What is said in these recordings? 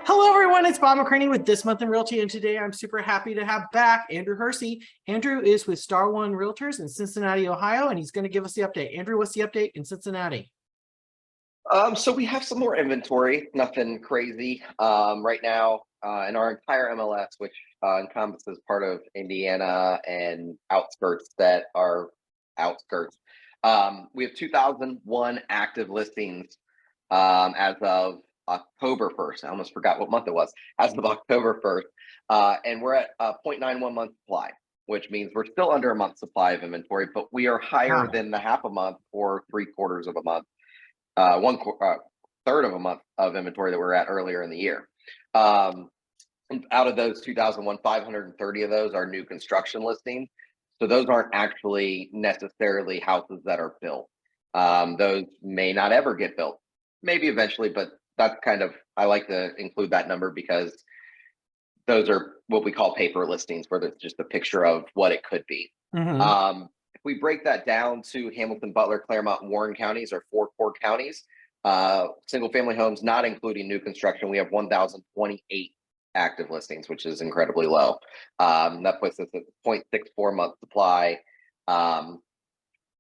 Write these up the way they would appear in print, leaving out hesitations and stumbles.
Hello, everyone. It's Bob McCraney with This Month in Realty, and today I'm super happy to have back Andrew Hersey. Andrew is with Star One Realtors in Cincinnati, Ohio, and he's going to give us the update. Andrew, what's the update in Cincinnati? So we have some more inventory, nothing crazy right now in our entire MLS, which encompasses part of Indiana and outskirts that are outskirts. We have 2001 active listings as of October 1st. I almost forgot what month it was. As of October 1st, and we're at 0.91 month supply, which means we're still under a month supply of inventory, but we are higher Wow. than the half a month or 3/4 of a month, third of a month of inventory that we were at earlier in the year. Out of those 2001, 530 of those are new construction listings. So those aren't actually necessarily houses that are built. Those may not ever get built, maybe eventually, but that's kind of, I like to include that number because those are what we call paper listings, where there's just a picture of what it could be. If we break that down to Hamilton, Butler, Claremont, and Warren counties, or four core counties, single family homes, not including new construction, we have 1,028 active listings, which is incredibly low. That puts us at 0.64 month supply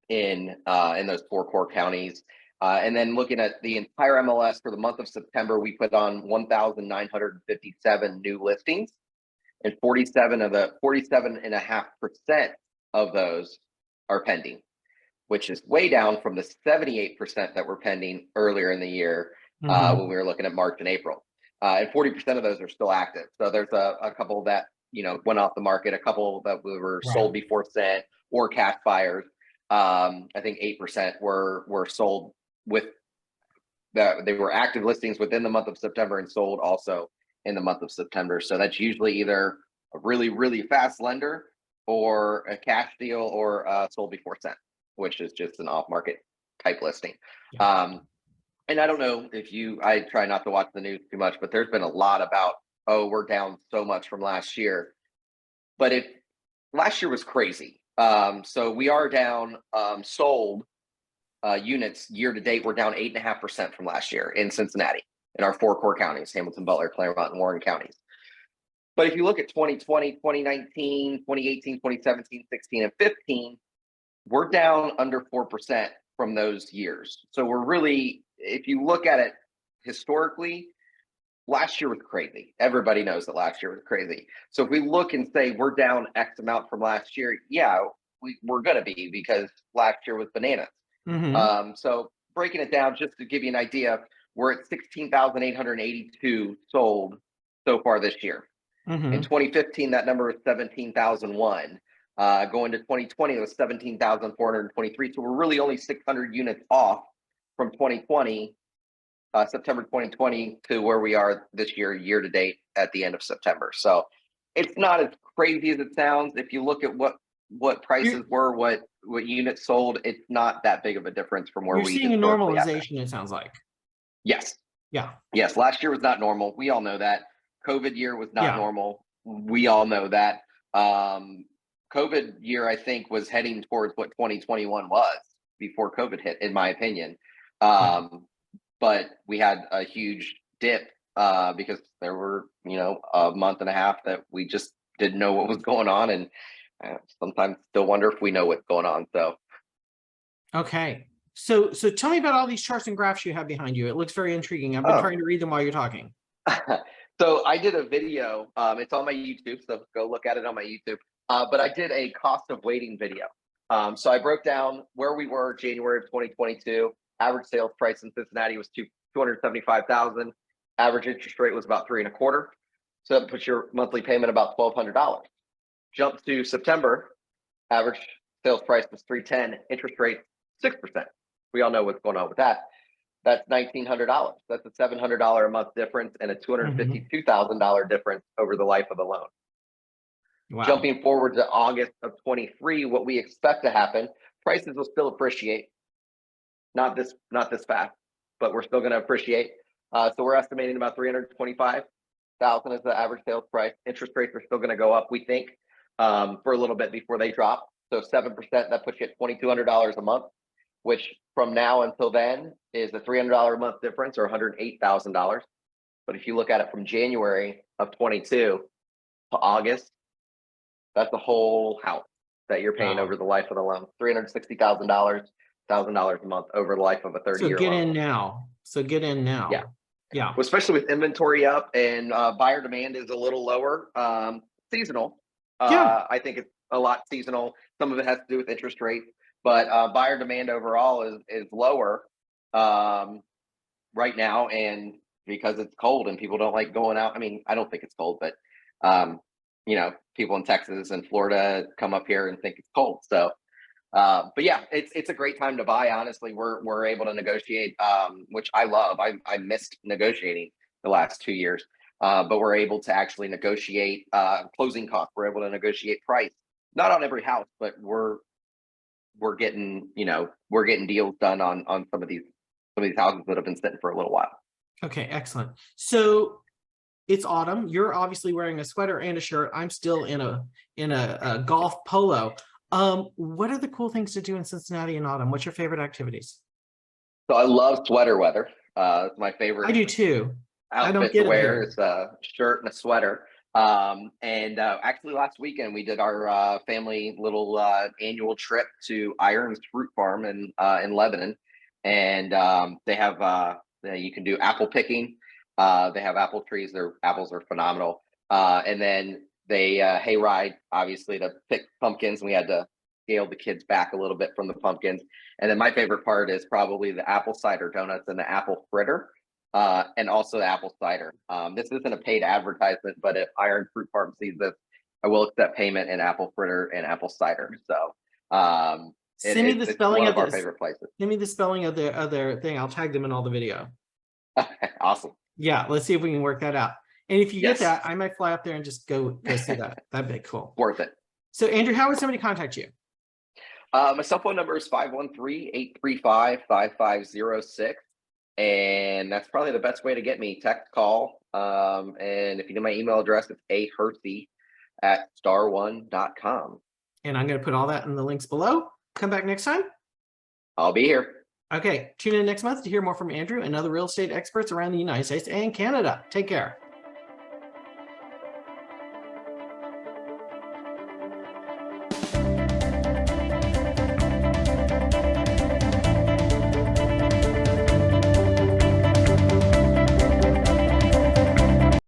in those four core counties. And then looking at the entire MLS for the month of September, we put on 1,957 new listings, and 47.5% of those are pending, which is way down from the 78% that were pending earlier in the year when we were looking at March and April. And 40% of those are still active. So there's a couple that went off the market, a couple that were sold before sent or cash buyers. I think 8% were sold with they were active listings within the month of September and sold also in the month of September. So that's usually either a really, really fast lender or a cash deal or sold before sent, which is just an off-market type listing. And I don't know if I try not to watch the news too much, but there's been a lot about, oh, we're down so much from last year. But last year was crazy. So we are down sold units year to date. We're down 8.5% from last year in Cincinnati, in our four core counties, Hamilton, Butler, Claremont, and Warren counties. But if you look at 2020, 2019, 2018, 2017, 16, and 15, we're down under 4% from those years. So we're really, if you look at it historically, last year was crazy. Everybody knows that last year was crazy. So if we look and say we're down X amount from last year, yeah, we're going to be, because last year was bananas. So breaking it down, just to give you an idea, we're at 16,882 sold so far this year. In 2015, that number was 17,001. Going to 2020, it was 17,423. So we're really only 600 units off from 2020, September 2020, to where we are this year, year to date at the end of September. So it's not as crazy as it sounds. If you look at what prices were, what units sold, it's not that big of a difference from where you're we seeing a normalization, it sounds like. Yes. Yeah. Yes. Last year was not normal. We all know that. COVID year was not normal. We all know that. COVID year, I think, was heading towards what 2021 was before COVID hit, in my opinion. But we had a huge dip because there were, a month and a half that we just didn't know what was going on, and sometimes still wonder if we know what's going on. So, okay. So tell me about all these charts and graphs you have behind you. It looks very intriguing. I've been trying to read them while you're talking. So I did a video. It's on my YouTube, so go look at it on my YouTube. But I did a cost of waiting video. So I broke down where we were January of 2022. Average sales price in Cincinnati was $275,000. Average interest rate was about 3.25%. So that puts your monthly payment about $1,200. Jump to September. Average sales price was $310. Interest rate 6%. We all know what's going on with that. That's $1,900. That's a $700 a month difference and a $252,000 difference over the life of the loan. Wow. Jumping forward to August of 23, what we expect to happen, prices will still appreciate. Not this fast, but we're still going to appreciate. So we're estimating about $325,000 as the average sales price. Interest rates are still going to go up, we think, for a little bit before they drop. So 7%, that puts you at $2,200 a month, which from now until then is a $300 a month difference, or $108,000. But if you look at it from January of 22 to August, that's the whole house that you're paying Wow. over the life of the loan. $360,000, $1,000 a month over the life of a 30-year get loan. in now. So get in now. Yeah. Yeah. Well, especially with inventory up and buyer demand is a little lower. Seasonal. Yeah. I think it's a lot seasonal. Some of it has to do with interest rates, but buyer demand overall is lower right now, and because it's cold and people don't like going out. I mean, I don't think it's cold, but people in Texas and Florida come up here and think it's cold. So, but yeah, it's a great time to buy. Honestly, we're able to negotiate, which I love. I missed negotiating the last 2 years, but we're able to actually negotiate closing costs. We're able to negotiate price. Not on every house, but we're getting deals done on some of these houses that have been sitting for a little while. Okay, excellent. So it's autumn. You're obviously wearing a sweater and a shirt. I'm still in a golf polo. What are the cool things to do in Cincinnati in autumn? What's your favorite activities? So I love sweater weather. It's my favorite. I do too. I don't Outfit get to it wear here. is a shirt and a sweater. Actually last weekend we did our family little annual trip to Irons Fruit Farm in Lebanon, and they have you can do apple picking. They have apple trees. Their apples are phenomenal. And then they hayride, obviously, to pick pumpkins. And we had to scale the kids back a little bit from the pumpkins. And then my favorite part is probably the apple cider donuts and the apple fritter, and also the apple cider. This isn't a paid advertisement, but if Iron Fruit Farm sees this, I will accept payment in apple fritter and apple cider. So Send me the it's spelling one of of our this. favorite places. Send me the spelling of the other thing. I'll tag them in all the video. Awesome. Yeah, let's see if we can work that out. And if you Yes. get that, I might fly up there and just go see that. That'd be cool. Worth it. So Andrew, how would somebody contact you? My cell phone number is 513-835-5506. And that's probably the best way to get me. Text, call. And if you need my email address, it's ahersey@starone.com. And I'm going to put all that in the links below. Come back next time. I'll be here. Okay, tune in next month to hear more from Andrew and other real estate experts around the United States and Canada. Take care.